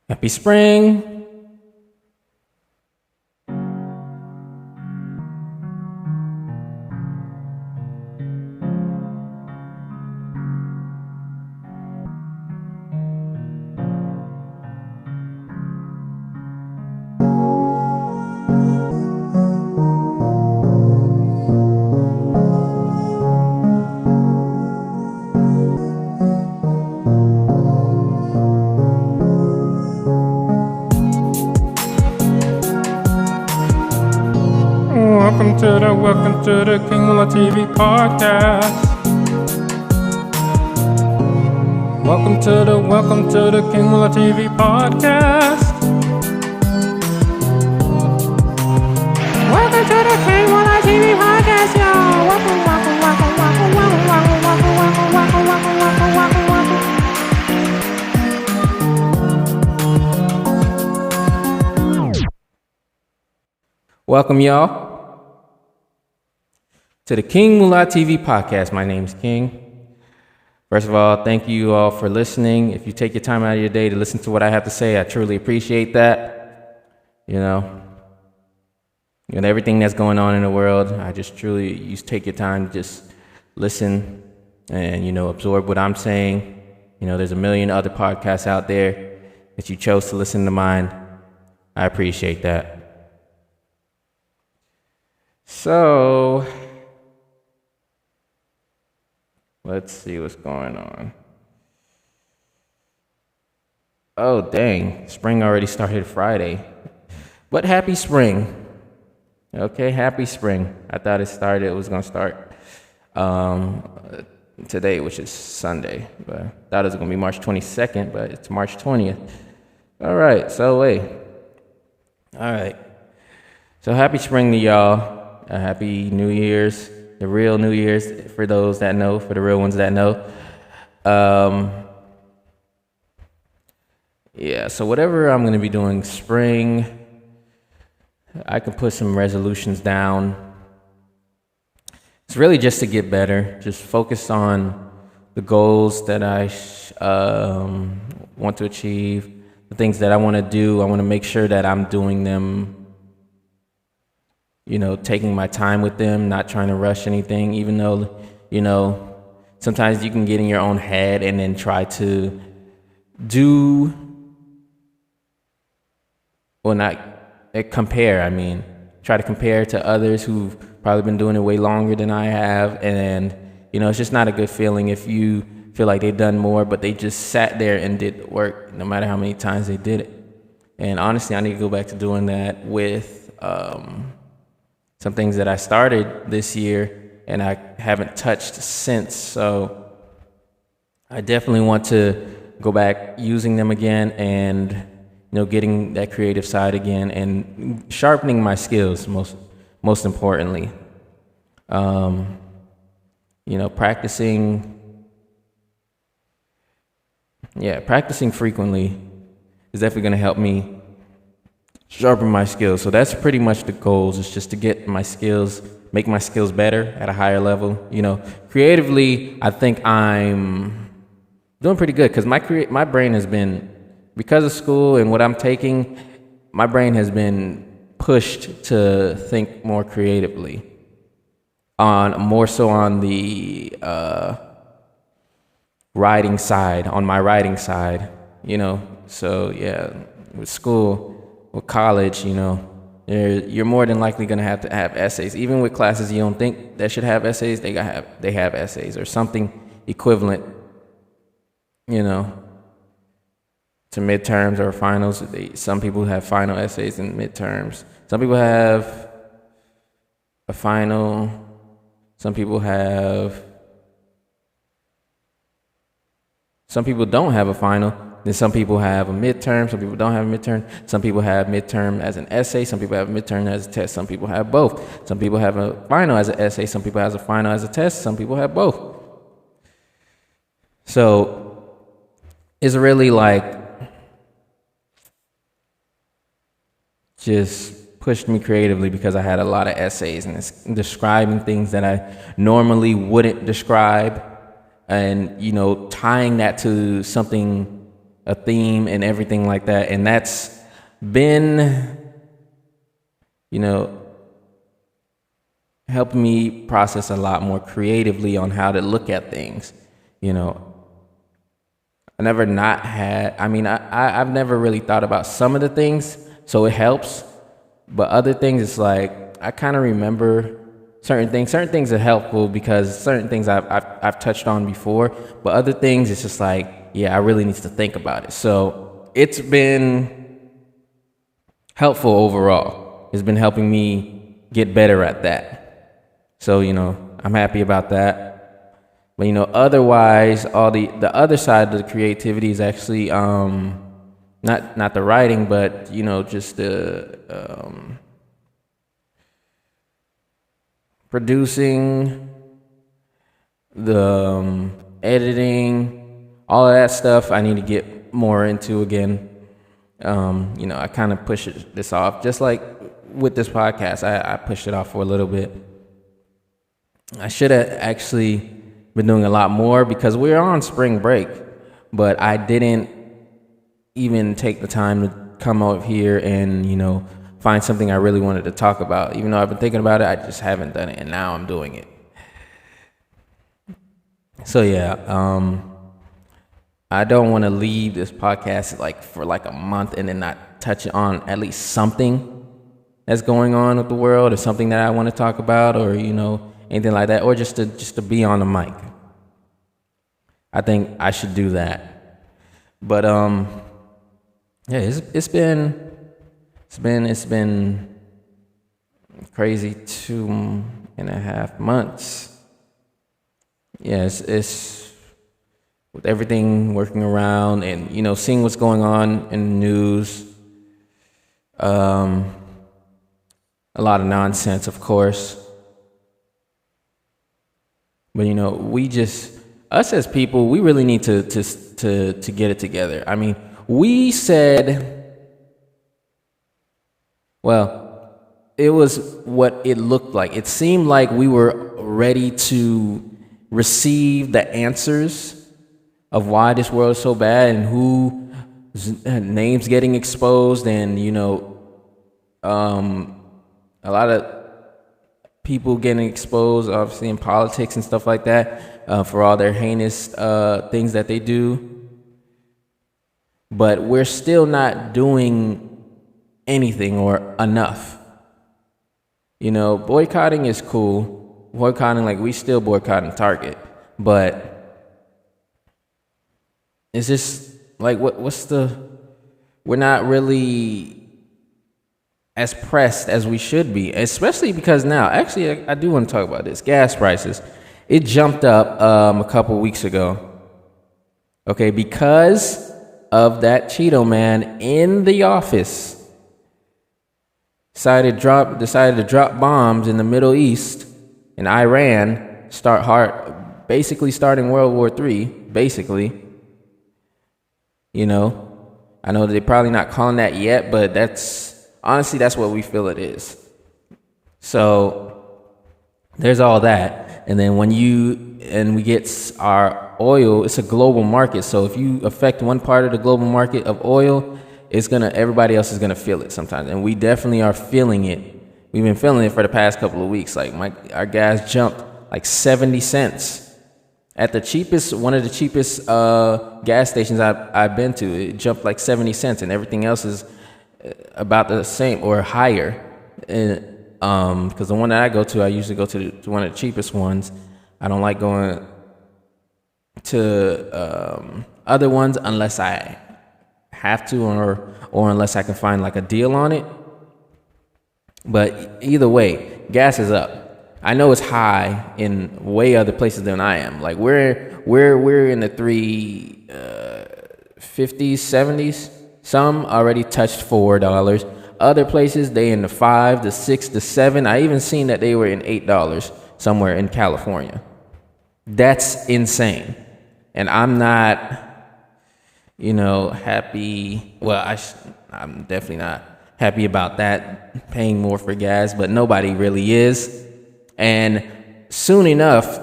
Happy spring. Welcome to the King Mula TV podcast. Welcome to the King Mula TV podcast. Welcome to the King Mula TV podcast, y'all. Welcome. Welcome, y'all, to the King Mula TV podcast. My name's King. First of all, thank you all for listening. If you take your time out of your day to listen to what I have to say, I truly appreciate that. You know, and everything that's going on in the world, I just truly, you take your time to just listen and, absorb what I'm saying. There's a million other podcasts out there that you chose to listen to mine. I appreciate that. So, let's see what's going on. Oh, dang. Spring already started Friday. But happy spring. Okay, happy spring. I thought it was going to start today, which is Sunday. But I thought it was going to be March 22nd, but it's March 20th. All right, so wait. All right. So happy spring to y'all. Happy New Year's. The real New Year's, for those that know, for the real ones that know. So whatever I'm going to be doing spring, I can put some resolutions down. It's really just to get better, just focus on the goals that I want to achieve, the things that I want to do. I want to make sure that I'm doing them, taking my time with them, not trying to rush anything, even though, sometimes you can get in your own head and then try to try to compare to others who've probably been doing it way longer than I have. And, it's just not a good feeling if you feel like they've done more, but they just sat there and did the work, no matter how many times they did it. And honestly, I need to go back to doing that with, some things that I started this year and I haven't touched since. So I definitely want to go back using them again and, getting that creative side again and sharpening my skills most importantly. Practicing frequently is definitely going to help me sharpen my skills. So that's pretty much the goals. It's just to get my skills, make my skills better at a higher level. Creatively, I think I'm doing pretty good because my brain has been, because of school and what I'm taking, my brain has been pushed to think more creatively, more so on the writing side, on my writing side. So yeah, with school. With college, you're more than likely going to have essays. Even with classes you don't think that should have essays, they have essays or something equivalent, to midterms or finals. Some people have final essays and midterms. Some people have a final. Some people don't have a final. Then some people have a midterm, some people don't have a midterm. Some people have midterm as an essay, some people have a midterm as a test, some people have both. Some people have a final as an essay, some people have a final as a test, some people have both. So it's really just pushed me creatively because I had a lot of essays and it's describing things that I normally wouldn't describe and, tying that to something a theme and everything like that. And that's been, you know, helping me process a lot more creatively on how to look at things. You know, I never not had, I mean, I've never really thought about some of the things, so it helps. But other things, it's like, I kind of remember certain things. Certain things are helpful because certain things I've touched on before. But other things, it's just like, yeah, I really need to think about it. So it's been helpful overall. It's been helping me get better at that. So, you know, I'm happy about that. But, you know, otherwise, all the other side of the creativity is actually not the writing, but, you know, just the producing, the editing, all of that stuff I need to get more into again. You know, I kind of push this off, just like with this podcast. I pushed it off for a little bit. I should have actually been doing a lot more because we're on spring break, but I didn't even take the time to come out here and, you know, find something I really wanted to talk about. Even though I've been thinking about it, I just haven't done it, and now I'm doing it. So yeah, I don't want to leave this podcast for a month and then not touch on at least something that's going on with the world, or something that I want to talk about, or, you know, anything like that, or just to be on the mic. I think I should do that. But yeah, it's been crazy 2.5 months. Yeah, it's with everything working around and, you know, seeing what's going on in the news. A lot of nonsense, of course. But, you know, us as people, we really need to get it together. I mean, we said, well, it was what it looked like. It seemed like we were ready to receive the answers of why this world is so bad and whose names getting exposed, and, you know, a lot of people getting exposed, obviously, in politics and stuff like that, for all their heinous things that they do. But we're still not doing anything or enough. You know, boycotting is cool. Boycotting, like, we still boycotting Target. But it's just, like, we're not really as pressed as we should be, especially because now, actually, I do want to talk about this. Gas prices. It jumped up a couple weeks ago. Okay, because of that Cheeto man in the office decided to drop bombs in the Middle East and Iran, basically starting World War III, basically. You know, I know they're probably not calling that yet, but honestly, that's what we feel it is. So there's all that. And then we get our oil, it's a global market. So if you affect one part of the global market of oil, everybody else is gonna feel it sometimes. And we definitely are feeling it. We've been feeling it for the past couple of weeks. Like, our gas jumped like 70 cents at one of the cheapest gas stations I've been to. It jumped like 70 cents, and everything else is about the same or higher. Because the one that I go to, I usually go to one of the cheapest ones. I don't like going to other ones unless I have to, or unless I can find like a deal on it. But either way, gas is up. I know it's high in way other places than I am. Like, we're in the 350s, 70s. Some already touched $4. Other places, they in the $5, the $6, the $7. I even seen that they were in $8 somewhere in California. That's insane. And I'm not, you know, happy. Well, I'm definitely not happy about that, paying more for gas, but nobody really is. And soon enough,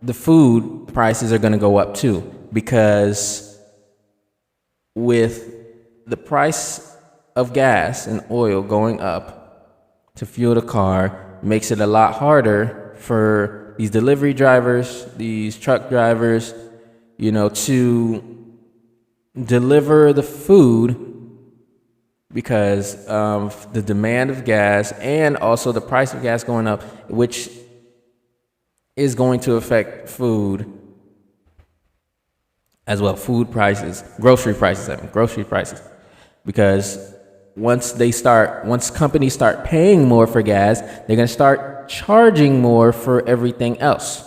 the food prices are going to go up too, because with the price of gas and oil going up to fuel the car, makes it a lot harder for these delivery drivers, these truck drivers, to deliver the food because of the demand of gas and also the price of gas going up, which is going to affect food as well, grocery prices, because once companies start paying more for gas, they're going to start charging more for everything else.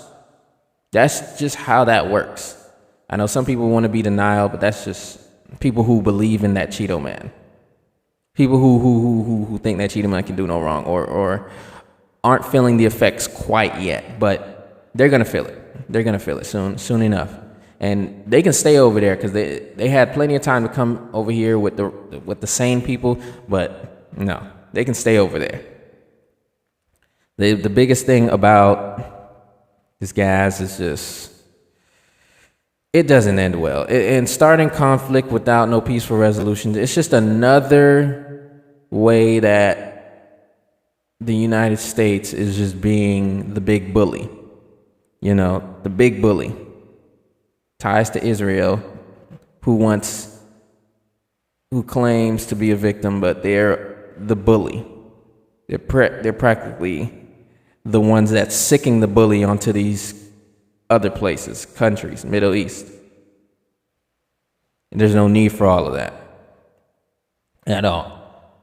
That's just how that works. I know some people want to be denial, but that's just people who believe in that Cheeto Man. People who think that Cheeto Man can do no wrong or aren't feeling the effects quite yet, but they're going to feel it. They're going to feel it soon enough. And they can stay over there because they had plenty of time to come over here with the sane people, but no, they can stay over there. The biggest thing about this gas is just, it doesn't end well. And starting conflict without no peaceful resolution, it's just another way that the United States is just being the big bully. The big bully. Ties to Israel, who claims to be a victim, but they're the bully. They're practically the ones that's sicking the bully onto these other places, countries, Middle East. And there's no need for all of that at all.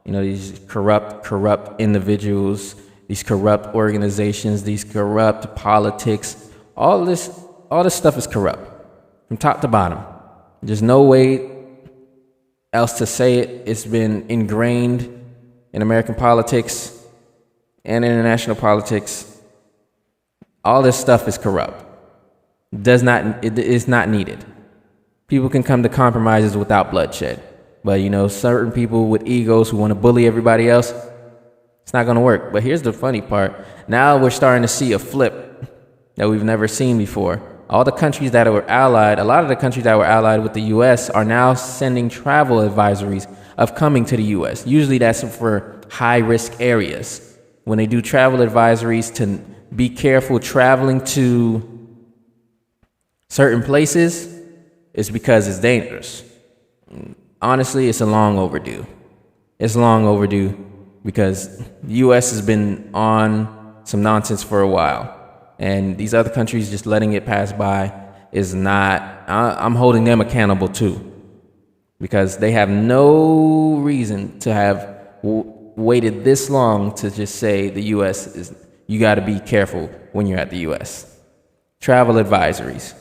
These corrupt individuals, these corrupt organizations, these corrupt politics, all this stuff is corrupt. From top to bottom. There's no way else to say it. It's been ingrained in American politics and international politics. All this stuff is corrupt. It is not needed. People can come to compromises without bloodshed. But certain people with egos who want to bully everybody else, it's not going to work. But here's the funny part. Now we're starting to see a flip that we've never seen before. A lot of the countries that were allied with the U.S. are now sending travel advisories of coming to the U.S. Usually that's for high-risk areas. When they do travel advisories to be careful traveling to certain places, it's because it's dangerous. Honestly, it's long overdue. It's long overdue because the U.S. has been on some nonsense for a while. And these other countries just letting it pass by is not, I'm holding them accountable too. Because they have no reason to have waited this long to just say the U.S. is, you got to be careful when you're at the U.S. Travel advisories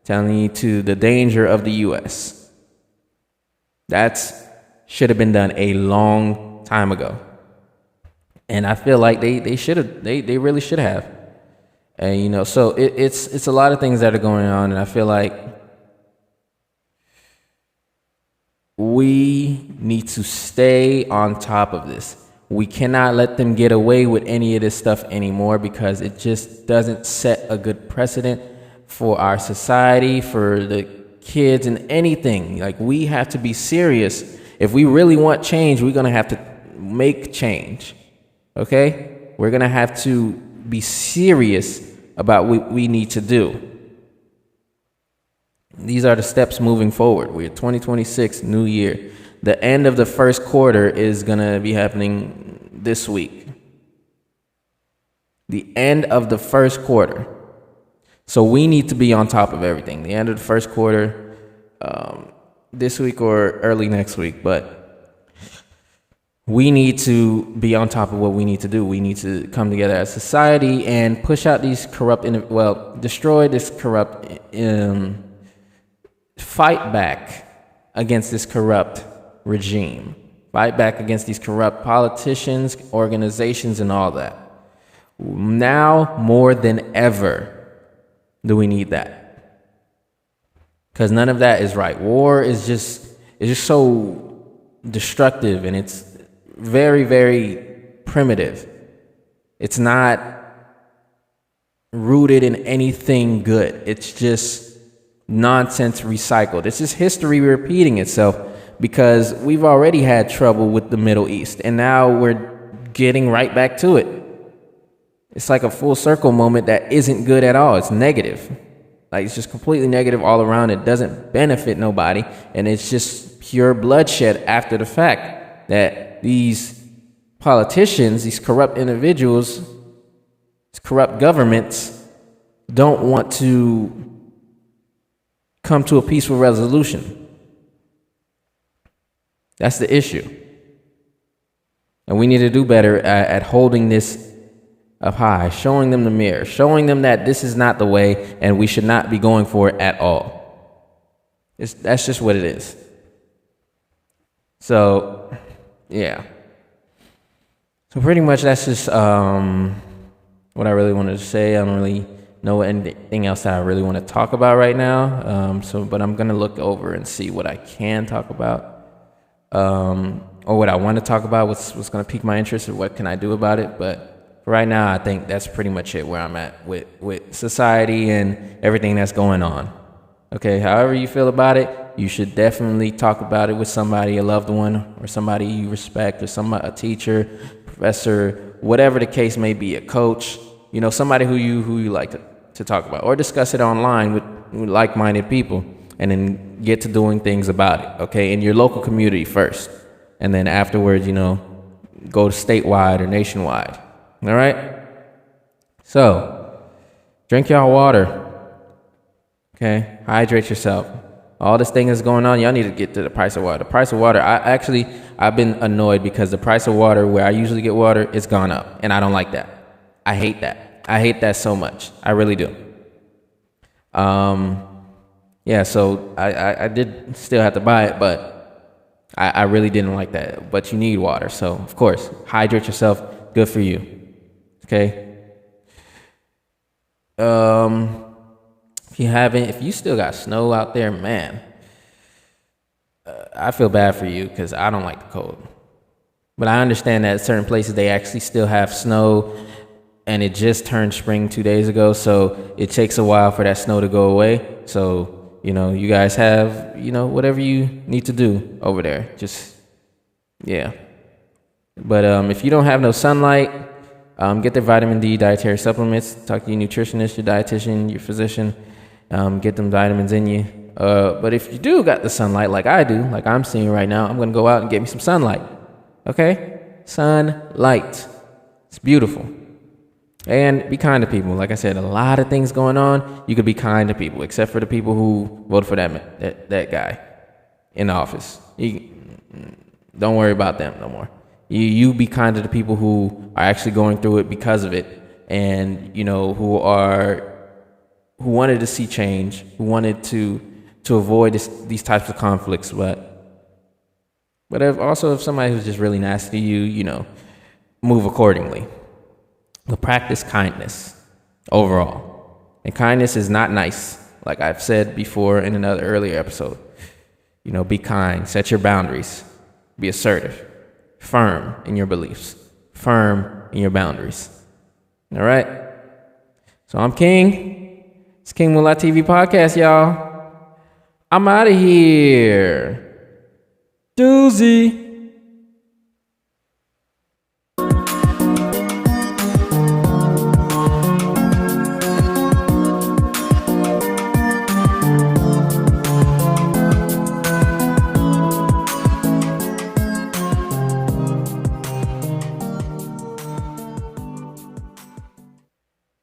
telling you to the danger of the U.S. That should have been done a long time ago. And I feel like they should have, they really should have. And, so it's a lot of things that are going on. And I feel like we need to stay on top of this. We cannot let them get away with any of this stuff anymore because it just doesn't set a good precedent for our society, for the kids and anything. Like, we have to be serious. If we really want change, we're going to have to make change. Okay? We're going to have to be serious about what we need to do. These are the steps moving forward. We're 2026, new year. The end of the first quarter is going to be happening this week. The end of the first quarter. So we need to be on top of everything. The end of the first quarter, this week or early next week. But we need to be on top of what we need to do. We need to come together as a society and push out these destroy this corrupt, fight back against this corrupt regime. Fight back against these corrupt politicians, organizations, and all that. Now more than ever do we need that. Because none of that is right. War is just so destructive, and it's very, very primitive. It's not rooted in anything good. It's just nonsense recycled. It's just history repeating itself because we've already had trouble with the Middle East, and now we're getting right back to it. It's like a full circle moment that isn't good at all. It's negative. Like, it's just completely negative all around. It doesn't benefit nobody, and it's just pure bloodshed after the fact that these politicians, these corrupt individuals, these corrupt governments don't want to come to a peaceful resolution. That's the issue. And we need to do better at holding this up high, showing them the mirror, showing them that this is not the way and we should not be going for it at all. That's just what it is. So, yeah. So pretty much that's just what I really wanted to say. I don't really know anything else that I really want to talk about right now. But I'm going to look over and see what I can talk about. Or what I want to talk about, what's going to pique my interest, and what can I do about it. But for right now, I think that's pretty much it where I'm at with society and everything that's going on. Okay, however you feel about it, you should definitely talk about it with somebody, a loved one, or somebody you respect, or a teacher, professor, whatever the case may be, a coach, somebody who you like to talk about, or discuss it online with like-minded people, and then get to doing things about it, okay, in your local community first. And then afterwards, go to statewide or nationwide. All right? So, drink y'all water. Okay? Hydrate yourself. All this thing is going on, y'all need to get to the price of water. The price of water, I've been annoyed because the price of water where I usually get water, it's gone up. And I don't like that. I hate that. I hate that so much. I really do. Yeah, so I did still have to buy it, but I really didn't like that. But you need water, so of course, hydrate yourself. Good for you. Okay. If you still got snow out there, man, I feel bad for you because I don't like the cold. But I understand that certain places they actually still have snow, and it just turned spring 2 days ago, so it takes a while for that snow to go away. So you guys have, whatever you need to do over there. Just, yeah. But if you don't have no sunlight, get the vitamin D dietary supplements. Talk to your nutritionist, your dietitian, your physician. Get them vitamins in you. But if you do got the sunlight like I do, like I'm seeing right now, I'm going to go out and get me some sunlight. Okay? Sunlight. It's beautiful. And be kind to people. Like I said, a lot of things going on. You could be kind to people, except for the people who voted for that guy in the office. Don't worry about them no more. You be kind to the people who are actually going through it because of it, and who wanted to see change, who wanted to avoid these types of conflicts. But if somebody who's just really nasty to you, move accordingly. But practice kindness overall. And kindness is not nice, like I've said before in another earlier episode. Be kind, set your boundaries, be assertive, firm in your beliefs, firm in your boundaries. All right? So I'm King. It's King Mullah TV Podcast, y'all. I'm out of here. Doozy.